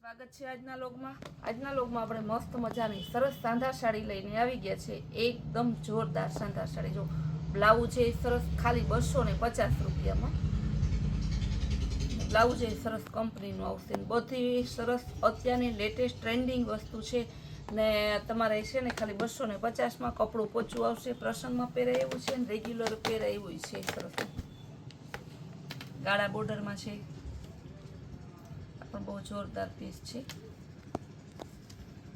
સ્વાગત છે આજના લોગમાં આપણે મસ્ત મજાની સરસ સાંધા સાડી લઈને આવી ગયા છે. એકદમ જોરદાર સાંધા સાડી. જો બ્લાઉઝ છે સરસ, ખાલી 250 રૂપિયામાં બ્લાઉઝ એ સરસ કંપનીનું આવશે. બધી સરસ અત્યારની લેટેસ્ટ ટ્રેન્ડિંગ વસ્તુ છે ને તમારે છે ને ખાલી 250માં કપડું પોચું આવશે. પ્રસંગમાં પહેરાય એવું છે ને રેગ્યુલર પહેરાય એવું છે. સરસ ગાળા બોર્ડરમાં છે, પણ બહુ જોરદાર પીસ છે.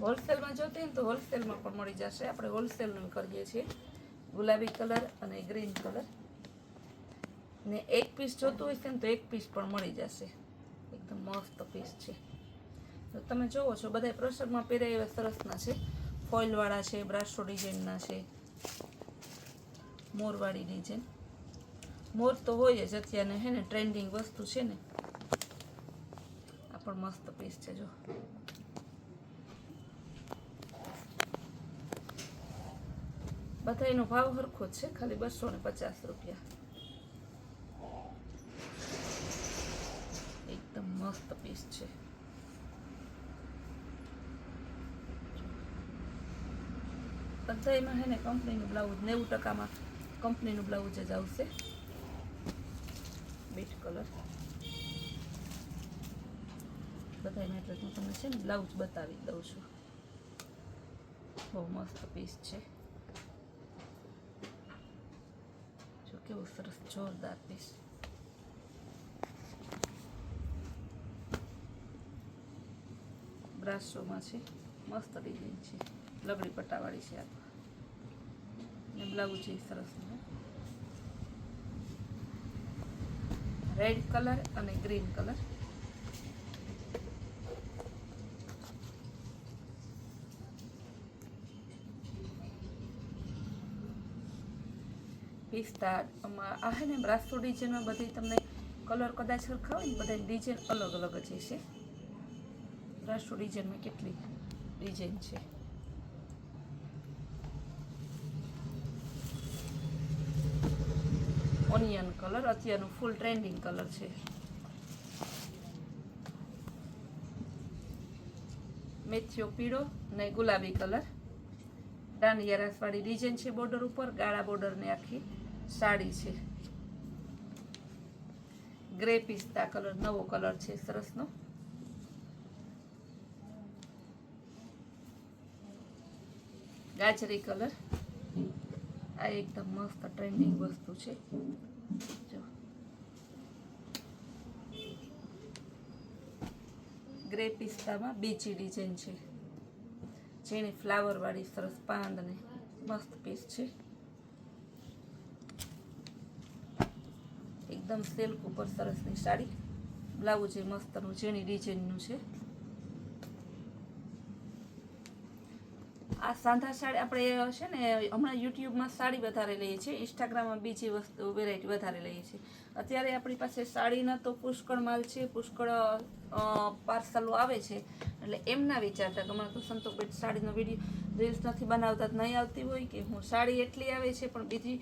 હોલસેલમાં જોતી હોય ને તો હોલસેલમાં પણ મળી જશે. આપણે હોલસેલનું કરીએ છીએ. ગુલાબી કલર અને ગ્રીન કલર ને એક પીસ જોતું હોય છે ને તો એક પીસ પણ મળી જશે. એકદમ મસ્ત પીસ છે. તો તમે જોવો છો બધા પ્રસંગમાં પહેરાય એવા સરસના છે. ફોઇલવાળા છે, બ્રાસો ડિઝાઇનના છે, મોરવાળી ડિઝાઇન. મોર તો હોય જ અત્યારને હે ને ટ્રેન્ડિંગ વસ્તુ છે ને. પણ મસ્ત પીસ છે. જો બધા એનો ભાવ સરખો જ છે, ખાલી 250 રૂપિયા. એકદમ મસ્ત પીસ છે. બધા એમાં છે ને કંપનીનું બ્લાઉઝ 90%માં કંપનીનું બ્લાઉઝ જ આવશે. બીટ કલર બધાને એટલે હું તમને છે ને બ્લાઉઝ બતાવી દઉં છું. બહુ મસ્ત પીસ છે. જો કેવું સરસ જોરદાર પીસ. બ્રાસોમાં છે, મસ્ત ડિઝાઇન છે, લગડી પટ્ટાવાળી છે. આ બ્લાઉઝ છે સરસ રેડ કલર અને ગ્રીન કલર. પિસ્તા આ છે ને બ્રાસો ડિઝાઇનમાં બધી તમને કલર કદાચ સરખા હોય ને બધા ડિઝાઇન અલગ અલગ જ છે. બ્રાસો ડિઝાઇનમાં કેટલી ડિઝાઇન છે. ઓનિયન કલર અત્યારનું ફૂલ ટ્રેન્ડિંગ કલર છે. મેથીઓ પીળો ને ગુલાબી કલર. દાંડિયા રાસવાળી ડિઝાઇન છે બોર્ડર ઉપર. ગાળા બોર્ડરની આખી સાડી છે. ગ્રે પિસ્તા કલર નવો કલર છે સરસનો. ગાજરી કલર. આ એકદમ મસ્ત ટ્રેન્ડિંગ વસ્તુ છે. જો ગ્રે પિસ્તામાં બીજી ડિઝાઇન છે, જેની ફ્લાવર વાળી સરસ પાંદને મસ્ત પીસ છે. એકદમ સિલ્ક ઉપર સરસની સાડી. બ્લાઉઝ એ મસ્તનું ઝીણી ડિઝાઇનનું છે. આ સાંધા સાડી આપણે છે ને હમણાં યુટ્યુબમાં સાડી વધારે લઈએ છીએ, ઇન્સ્ટાગ્રામમાં બીજી વસ્તુ વેરાયટી વધારે લઈએ છીએ. અત્યારે આપણી પાસે સાડીના તો પુષ્કળ માલ છે, પુષ્કળ પાર્સલો આવે છે. એટલે એમ ના વિચારતા કે અમારે તો સંતોષ સાડીનો વિડીયો રીલ્સ નથી બનાવતા, નહીં આવતી હોય કે હું સાડી એટલી આવે છે પણ બીજી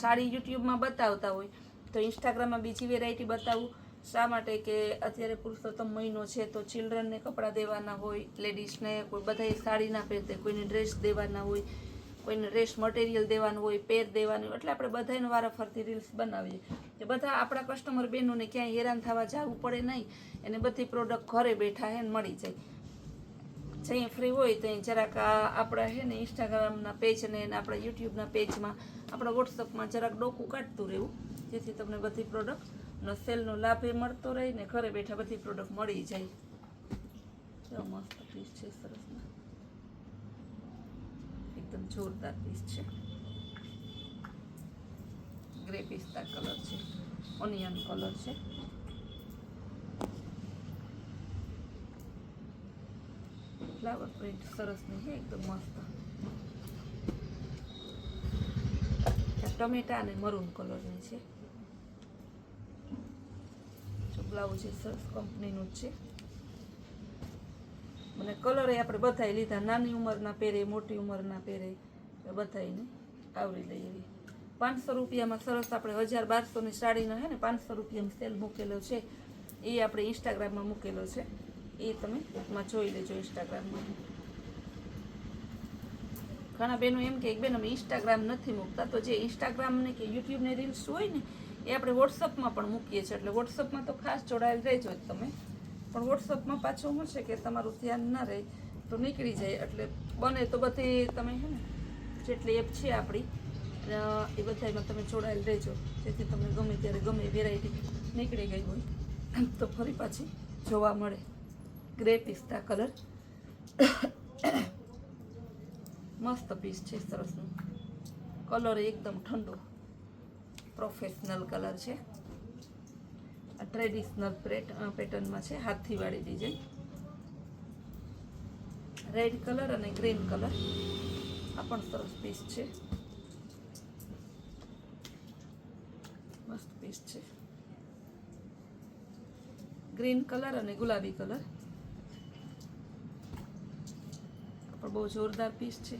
સાડી યુટ્યુબમાં બતાવતા હોય તો ઇન્સ્ટાગ્રામમાં બીજી વેરાયટી બતાવું. શા માટે કે અત્યારે પુરુષોત્તમ મહિનો છે તો ચિલ્ડ્રનને કપડાં દેવાના હોય, લેડીઝને કોઈ બધાય સાડી ના પહેરતે, કોઈને ડ્રેસ દેવાના હોય, કોઈને ડ્રેસ મટીરિયલ દેવાનું હોય, પેર દેવાનું હોય. એટલે આપણે બધાને વારાફરતી રીલ્સ બનાવીએ કે બધા આપણા કસ્ટમર બહેનોને ક્યાંય હેરાન થવા જવું પડે નહીં. એને બધી પ્રોડક્ટ ઘરે બેઠા હે ને મળી જાય. જ્યાં ફ્રી હોય ત્યાં જરાક આપણા છે ને ઇન્સ્ટાગ્રામના પેજને આપણા યુટ્યુબના પેજમાં, આપણા વોટ્સઅપમાં જરાક ડોકું કાઢતું રહેવું, જેથી તમને બધી પ્રોડક્ટનો સેલનો લાભ એ મળતો રહે ને ઘરે બેઠા બધી પ્રોડક્ટ મળી જાય. કેવો મસ્ત પીસ છે સરસના. એકદમ જોરદાર પીસ છે. ગ્રે પિસ્તા કલર છે, ઓનિયન કલર છે. ફ્લાવર પ્રિન્ટ સરસની છે, એકદમ મસ્ત. ટમેટા અને મરૂન કલરની છે. બ્લાઉઝ છે સરસ કંપનીનું જ છે. અને કલર એ આપણે બધાય લીધા, નાની ઉંમરના પહેરે, મોટી ઉંમરના પહેરે, બધાને આવરી લઈએ એવી. 500 રૂપિયામાં સરસ આપણે 1000-1200ની સાડીનો છે ને 500 રૂપિયામાં સેલ મૂકેલો છે. એ આપણે ઇન્સ્ટાગ્રામમાં મૂકેલો છે. એ તમે એમાં જોઈ લેજો ઇન્સ્ટાગ્રામમાં. ઘણા બહેનો એમ કે બેન અમે ઇન્સ્ટાગ્રામ નથી મૂકતા, તો જે ઇન્સ્ટાગ્રામ ને કે યુટ્યુબની રીલ્સ હોય ને એ આપણે વોટ્સઅપમાં પણ મૂકીએ છીએ. એટલે વોટ્સઅપમાં તો ખાસ જોડાયેલ રહેજો જ તમે. પણ વોટ્સઅપમાં પાછું શું છે કે તમારું ધ્યાન ના રહે તો નીકળી જાય. એટલે બને તો બધી તમે છે ને જેટલી એપ છે આપણી એ બધામાં તમે જોડાયેલ રહેજો, જેથી તમને ગમે ત્યારે ગમે વેરાયટી નીકળી ગઈ હોય તો ફરી પાછી જોવા મળે. ગ્રે પિસ્તા કલર મસ્ત પીસ છે, સરસનું કલર એકદમ ઠંડો પ્રોફેશનલ કલર છે. આ ટ્રેડિશનલ પેટર્નમાં છે, હાથીવાળી ડિઝાઇન. રેડ કલર અને ગ્રીન કલર આ પણ સરસ પીસ છે, મસ્ત પીસ છે. ગ્રીન કલર અને ગુલાબી કલર પણ બહુ જોરદાર પીસ છે.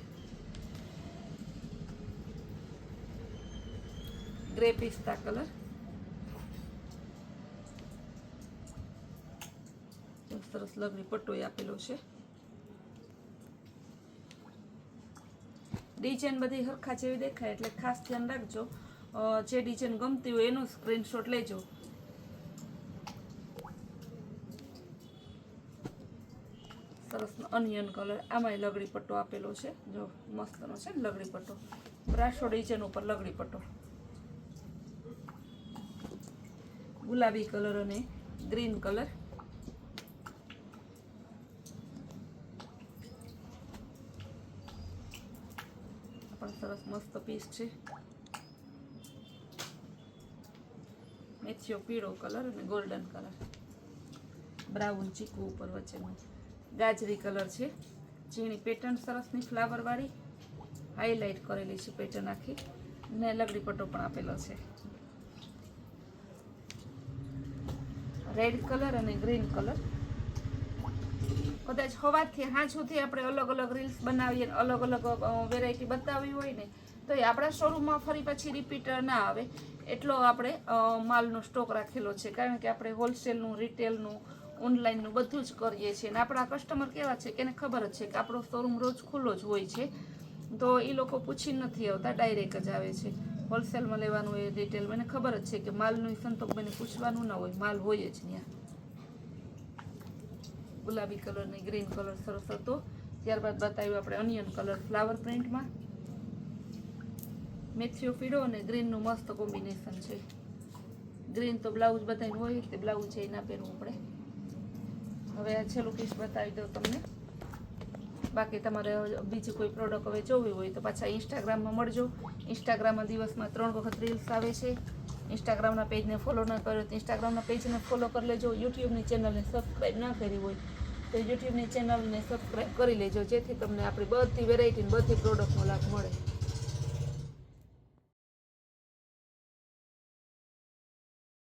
ગ્રે પિસ્તા કલર સરસ લગડી પટ્ટો આપેલો છે. ડિઝાઇન બધી હરખા જેવી દેખાય એટલે ખાસ ધ્યાન રાખજો. જે ડિઝાઇન ગમતી હોય એનો સ્ક્રીનશોટ લેજો. સરસ અનિયન કલર, આમાંય લગડી પટ્ટો આપેલો છે, જો મસ્તનો છે ને લગડી પટ્ટો. બ્રાશો ડિઝાઇન ઉપર લગડી પટ્ટો. ગુલાબી કલર અને ગ્રીન કલર પણ સરસ મસ્ત પીસ છે. મેથીઓ પીળો કલર અને ગોલ્ડન કલર, બ્રાઉન ચીકુ ઉપર વચ્ચેનું ગાજરી કલર છે. ઝીણી પેટર્ન સરસની ફ્લાવરવાળી હાઈલાઇટ કરેલી છે પેટર્ન આખી, ને લગડી પટ્ટો પણ આપેલો છે. રેડ કલર અને ગ્રીન કલર. કદાચ સવારથી સાંજ સુધી આપણે અલગ અલગ રીલ્સ બનાવીએ, અલગ અલગ વેરાયટી બતાવી હોય ને તો એ આપણા શોરૂમમાં ફરી પછી રિપીટ ના આવે એટલો આપણે માલનો સ્ટોક રાખેલો છે. કારણ કે આપણે હોલસેલનું, રિટેલનું, ઓનલાઈનનું બધું જ કરીએ છીએ. અને આપણા કસ્ટમર કેવા છે કે એને ખબર જ છે કે આપણો શોરૂમ રોજ ખુલ્લો જ હોય છે, તો એ લોકો પૂછી નથી આવતા, ડાયરેક્ટ જ આવે છે. હોલસેલમાં લેવાનું હોય, રિટેલમાં, એને ખબર જ છે કે માલનું સંતોષભાઈને પૂછવાનું ના હોય, માલ હોય જ ત્યાં. ગુલાબી કલર ને ગ્રીન કલર સરસ હતો. ત્યારબાદ બતાવ્યું આપણે અનિયન કલર ફ્લાવર પ્રિન્ટમાં. મેથીઓ પીળો અને ગ્રીનનું મસ્ત કોમ્બિનેશન છે. ગ્રીન તો બ્લાઉઝ બધાને હોય, તે બ્લાઉઝ છે એ ના પહેરવું પડે. હવે આ છેલ્લું પીસ બતાવી દઉં તમને. બાકી તમારે બીજી કોઈ પ્રોડક્ટ હવે જોવી હોય તો પાછા ઇન્સ્ટાગ્રામમાં મળજો. ઇન્સ્ટાગ્રામમાં દિવસમાં 3 વખત રીલ્સ આવે છે. ઇન્સ્ટાગ્રામના પેજને ફોલો ન કર્યો તો ઇન્સ્ટાગ્રામના પેજને ફોલો કરી લેજો. યુટ્યુબની ચેનલને સબસ્ક્રાઈબ ના કરી હોય તો યુટ્યુબની ચેનલને સબસ્ક્રાઈબ કરી લેજો, જેથી તમને આપણી બધી વેરાયટી, બધી પ્રોડક્ટનો લાભ મળે.